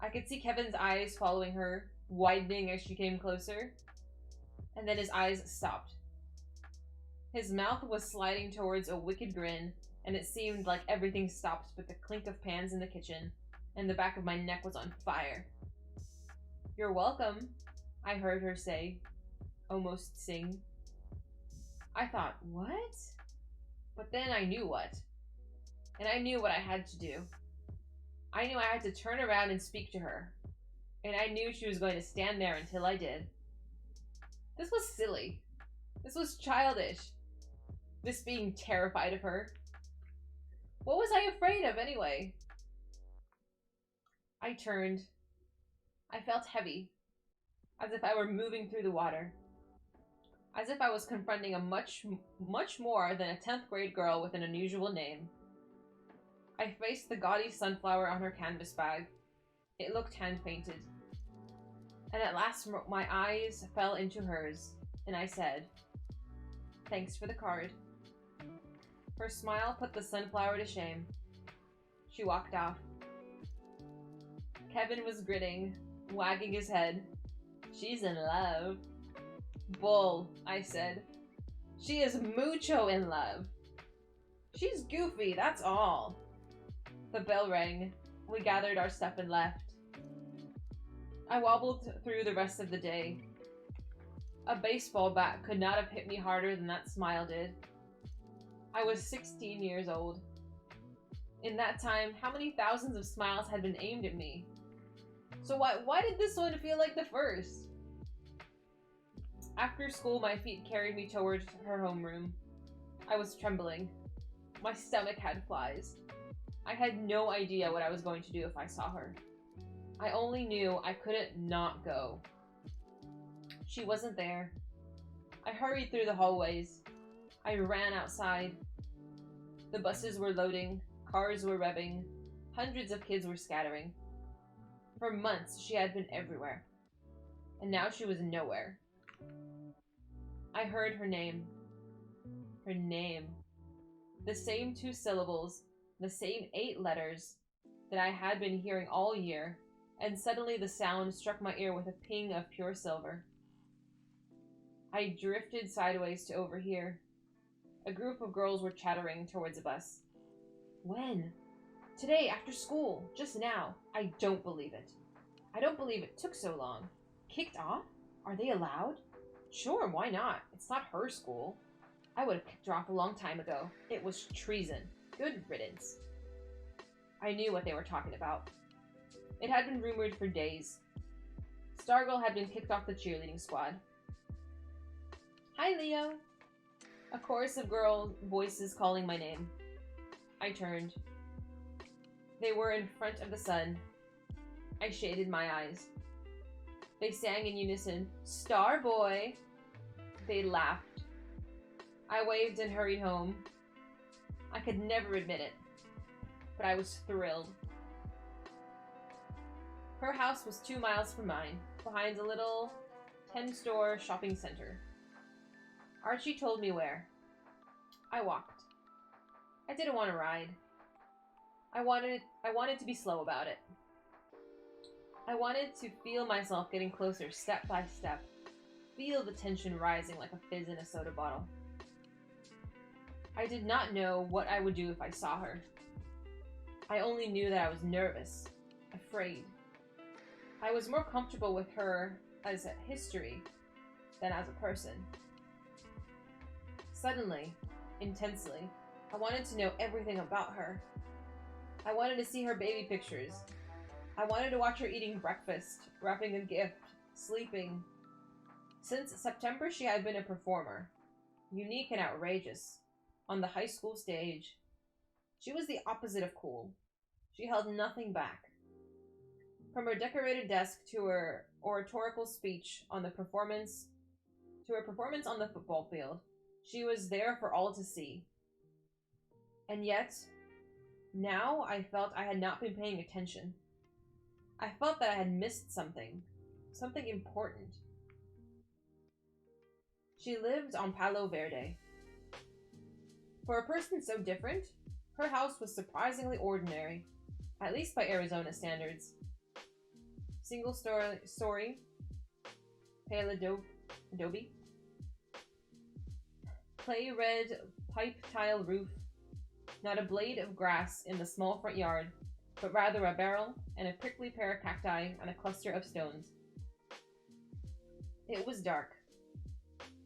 I could see Kevin's eyes following her, widening as she came closer, and then his eyes stopped. His mouth was sliding towards a wicked grin, and it seemed like everything stopped but the clink of pans in the kitchen, and the back of my neck was on fire. "You're welcome," I heard her say, almost sing. I thought, what? But then I knew what. And I knew what I had to do. I knew I had to turn around and speak to her. And I knew she was going to stand there until I did. This was silly. This was childish. This being terrified of her. What was I afraid of anyway? I turned. I felt heavy, as if I were moving through the water. As if I was confronting a much more than a 10th grade girl with an unusual name. I faced the gaudy sunflower on her canvas bag. It looked hand-painted. And at last my eyes fell into hers, and I said, "Thanks for the card." Her smile put the sunflower to shame. She walked off. Kevin was grinning, wagging his head. "She's in love." "Bull," I said. "She is mucho in love. She's goofy, that's all." The bell rang. We gathered our stuff and left. I wobbled through the rest of the day. A baseball bat could not have hit me harder than that smile did. I was 16 years old. In that time, how many thousands of smiles had been aimed at me? So why did this one feel like the first? After school, my feet carried me towards her homeroom. I was trembling. My stomach had flies. I had no idea what I was going to do if I saw her. I only knew I couldn't not go. She wasn't there. I hurried through the hallways. I ran outside. The buses were loading. Cars were revving. Hundreds of kids were scattering. For months, she had been everywhere. And now she was nowhere. I heard her name. Her name. The same 2 syllables, the same 8 letters that I had been hearing all year, and suddenly the sound struck my ear with a ping of pure silver. I drifted sideways to overhear. A group of girls were chattering towards a bus. "When?" "Today, after school. Just now." I don't believe it. I don't believe it took so long. Kicked off? Are they allowed? Sure, why not? It's not her school. I would have kicked her off a long time ago. It was treason. Good riddance. I knew what they were talking about. It had been rumored for days. Stargirl had been kicked off the cheerleading squad. "Hi, Leo." A chorus of girl voices calling my name. I turned. They were in front of the sun. I shaded my eyes. They sang in unison, "Star Boy." They laughed. I waved and hurried home. I could never admit it, but I was thrilled. Her house was 2 miles from mine, behind a little 10-store shopping center. Archie told me where. I walked. I didn't want to ride. I wanted to be slow about it. I wanted to feel myself getting closer step by step. Feel the tension rising like a fizz in a soda bottle. I did not know what I would do if I saw her. I only knew that I was nervous, afraid. I was more comfortable with her as a history than as a person. Suddenly, intensely, I wanted to know everything about her. I wanted to see her baby pictures. I wanted to watch her eating breakfast, wrapping a gift, sleeping. Since September, she had been a performer, unique and outrageous, on the high school stage. She was the opposite of cool. She held nothing back. From her decorated desk to her oratorical speech on the performance, to her performance on the football field, she was there for all to see. And yet, now I felt I had not been paying attention. I felt that I had missed something important. She lived on Palo Verde. For a person so different, her house was surprisingly ordinary, at least by Arizona standards. Single story, pale adobe, clay red pipe tile roof, not a blade of grass in the small front yard, but rather a barrel and a prickly pair of cacti and a cluster of stones. It was dark,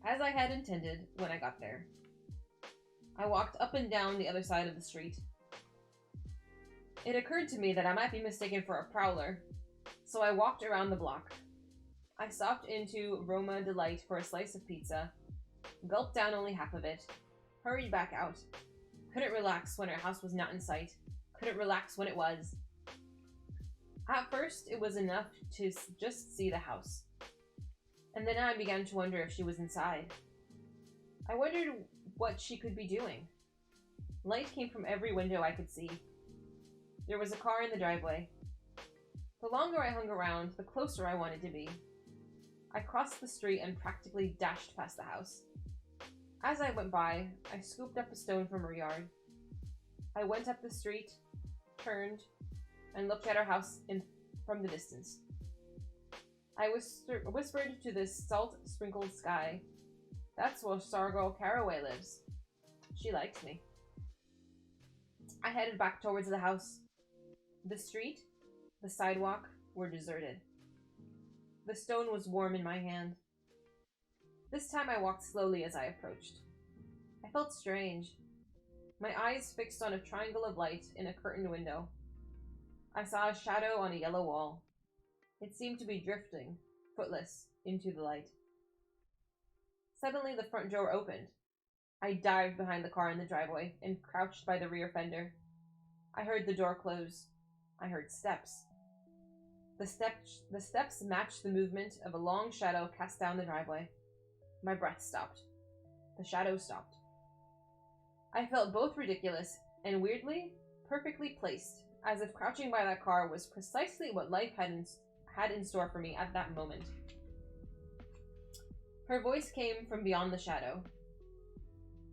as I had intended when I got there. I walked up and down the other side of the street. It occurred to me that I might be mistaken for a prowler, so I walked around the block. I stopped into Roma Delight for a slice of pizza, gulped down only half of it, hurried back out. Couldn't relax when her house was not in sight. Couldn't relax when it was. At first, it was enough to just see the house. And then I began to wonder if she was inside. I wondered what she could be doing. Light came from every window I could see. There was a car in the driveway. The longer I hung around, the closer I wanted to be. I crossed the street and practically dashed past the house. As I went by, I scooped up a stone from her yard. I went up the street, turned, and looked at her house from the distance. I whispered to the salt-sprinkled sky, "That's where Stargirl Caraway lives. She likes me." I headed back towards the house. The street, the sidewalk, were deserted. The stone was warm in my hand. This time I walked slowly as I approached. I felt strange. My eyes fixed on a triangle of light in a curtained window. I saw a shadow on a yellow wall. It seemed to be drifting, footless, into the light. Suddenly the front door opened. I dived behind the car in the driveway and crouched by the rear fender. I heard the door close. I heard steps. The steps matched the movement of a long shadow cast down the driveway. My breath stopped. The shadow stopped. I felt both ridiculous and weirdly, perfectly placed, as if crouching by that car was precisely what life had in store for me at that moment. Her voice came from beyond the shadow.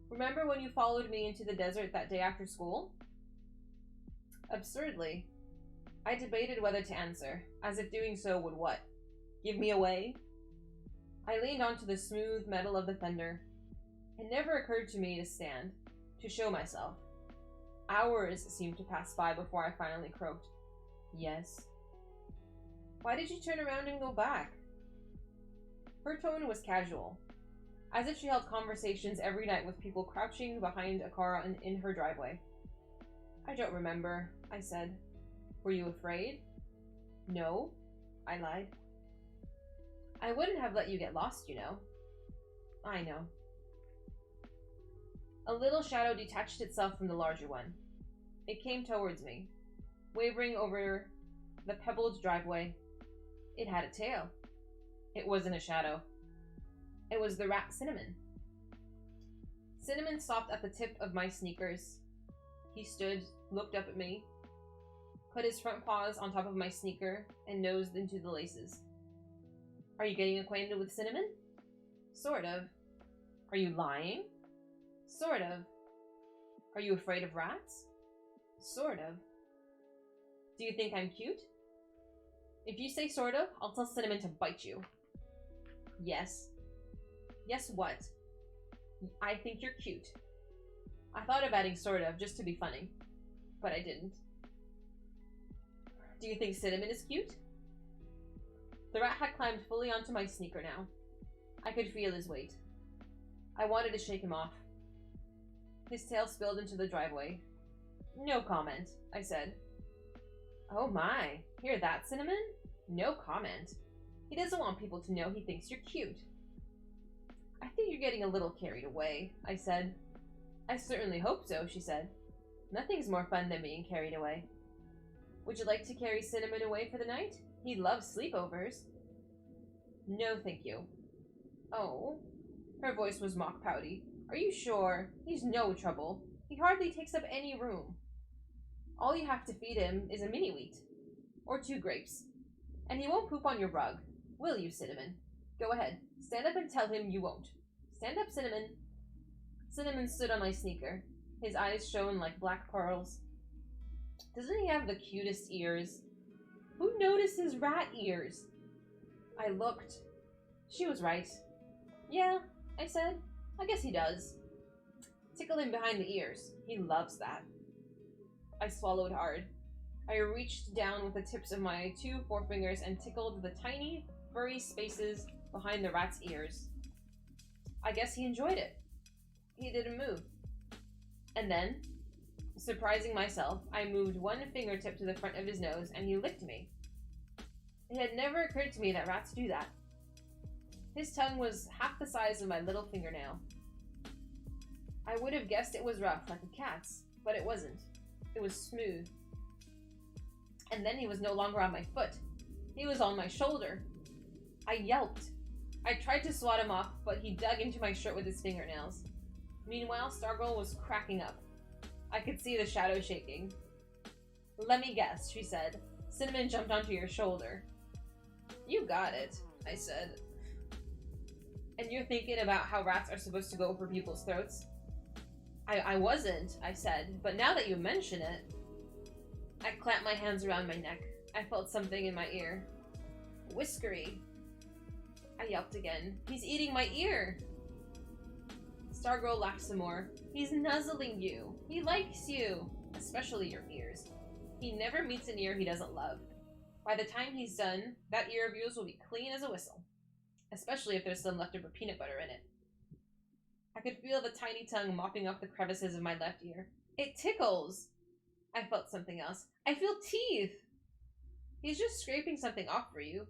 "Remember when you followed me into the desert that day after school?" Absurdly, I debated whether to answer, as if doing so would what? Give me away? I leaned onto the smooth metal of the fender. It never occurred to me to stand, to show myself. Hours seemed to pass by before I finally croaked, "Yes." "Why did you turn around and go back?" Her tone was casual, as if she held conversations every night with people crouching behind a car in her driveway. "I don't remember," I said. "Were you afraid?" "No," I lied. "I wouldn't have let you get lost, you know." "I know." A little shadow detached itself from the larger one. It came towards me, wavering over the pebbled driveway. It had a tail. It wasn't a shadow. It was the rat Cinnamon. Cinnamon stopped at the tip of my sneakers. He stood, looked up at me, put his front paws on top of my sneaker, and nosed into the laces. "Are you getting acquainted with Cinnamon?" "Sort of." "Are you lying?" "Sort of." "Are you afraid of rats?" "Sort of." "Do you think I'm cute?" "If you say sort of, I'll tell Cinnamon to bite you." "Yes." "Yes what?" "I think you're cute." I thought of adding sort of, just to be funny, but I didn't. "Do you think Cinnamon is cute?" The rat had climbed fully onto my sneaker now. I could feel his weight. I wanted to shake him off. His tail spilled into the driveway. "No comment," I said. "Oh my, hear that, Cinnamon? No comment. He doesn't want people to know he thinks you're cute." "I think you're getting a little carried away," I said. "I certainly hope so," she said. "Nothing's more fun than being carried away." "Would you like to carry Cinnamon away for the night? He loves sleepovers." "No, thank you." "Oh." Her voice was mock pouty. "Are you sure? He's no trouble. He hardly takes up any room. All you have to feed him is a mini-wheat. Or 2 grapes. And he won't poop on your rug. Will you, Cinnamon? Go ahead. Stand up and tell him you won't. Stand up, Cinnamon." Cinnamon stood on my sneaker. His eyes shone like black pearls. "Doesn't he have the cutest ears? Who notices rat ears? I looked. She was right. Yeah, I said. I guess he does. Tickle him behind the ears. He loves that. I swallowed hard. I reached down with the tips of my 2 forefingers and tickled the tiny, furry spaces behind the rat's ears. I guess he enjoyed it. He didn't move. And then, surprising myself, I moved one fingertip to the front of his nose and he licked me. It had never occurred to me that rats do that. His tongue was half the size of my little fingernail. I would have guessed it was rough, like a cat's, but it wasn't. It was smooth. And then he was no longer on my foot. He was on my shoulder. I yelped. I tried to swat him off, but he dug into my shirt with his fingernails. Meanwhile, Stargirl was cracking up. I could see the shadow shaking. Let me guess, she said. Cinnamon jumped onto your shoulder. You got it, I said. And you're thinking about how rats are supposed to go for people's throats? I wasn't, I said, but now that you mention it... I clamped my hands around my neck. I felt something in my ear. Whiskery. I yelped again. He's eating my ear! Stargirl laughed some more. He's nuzzling you. He likes you. Especially your ears. He never meets an ear he doesn't love. By the time he's done, that ear of yours will be clean as a whistle. Especially if there's some leftover peanut butter in it. I could feel the tiny tongue mopping off the crevices of my left ear. It tickles! I felt something else. I feel teeth! He's just scraping something off for you.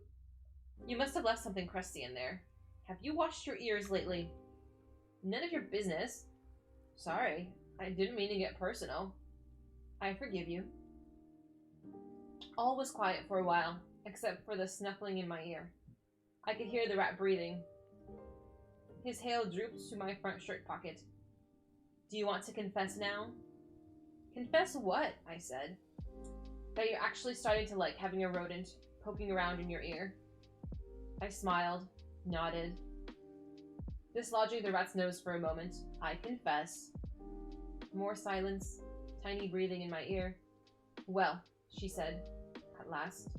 You must have left something crusty in there. Have you washed your ears lately? None of your business. Sorry, I didn't mean to get personal. I forgive you. All was quiet for a while, except for the snuffling in my ear. I could hear the rat breathing. His tail drooped to my front shirt pocket. Do you want to confess now? Confess what? I said. That you're actually starting to like having a rodent poking around in your ear. I smiled, nodded. Dislodging the rat's nose for a moment, I confess. More silence, tiny breathing in my ear. Well, she said, at last.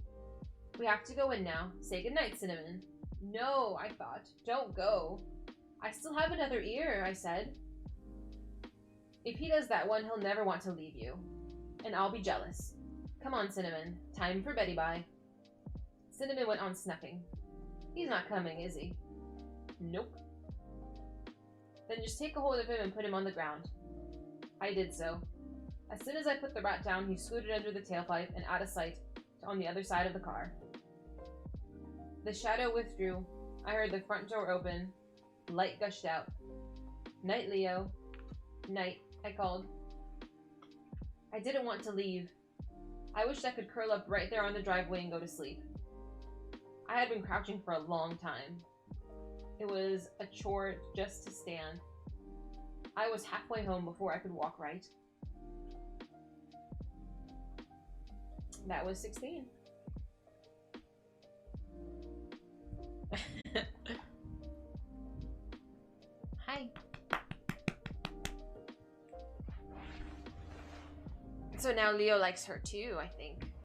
We have to go in now. Say goodnight, Cinnamon. No, I thought. Don't go. I still have another ear, I said. If he does that one, he'll never want to leave you. And I'll be jealous. Come on, Cinnamon. Time for Betty Bye. Cinnamon went on snuffing. He's not coming, is he? Nope. Then just take a hold of him and put him on the ground. I did so. As soon as I put the rat down, he scooted under the tailpipe and out of sight on the other side of the car. The shadow withdrew. I heard the front door open. Light gushed out. Night, Leo. Night, I called. I didn't want to leave. I wished I could curl up right there on the driveway and go to sleep. I had been crouching for a long time. It was a chore just to stand. I was halfway home before I could walk right. That was 16. Hi. So now Leo likes her too, I think.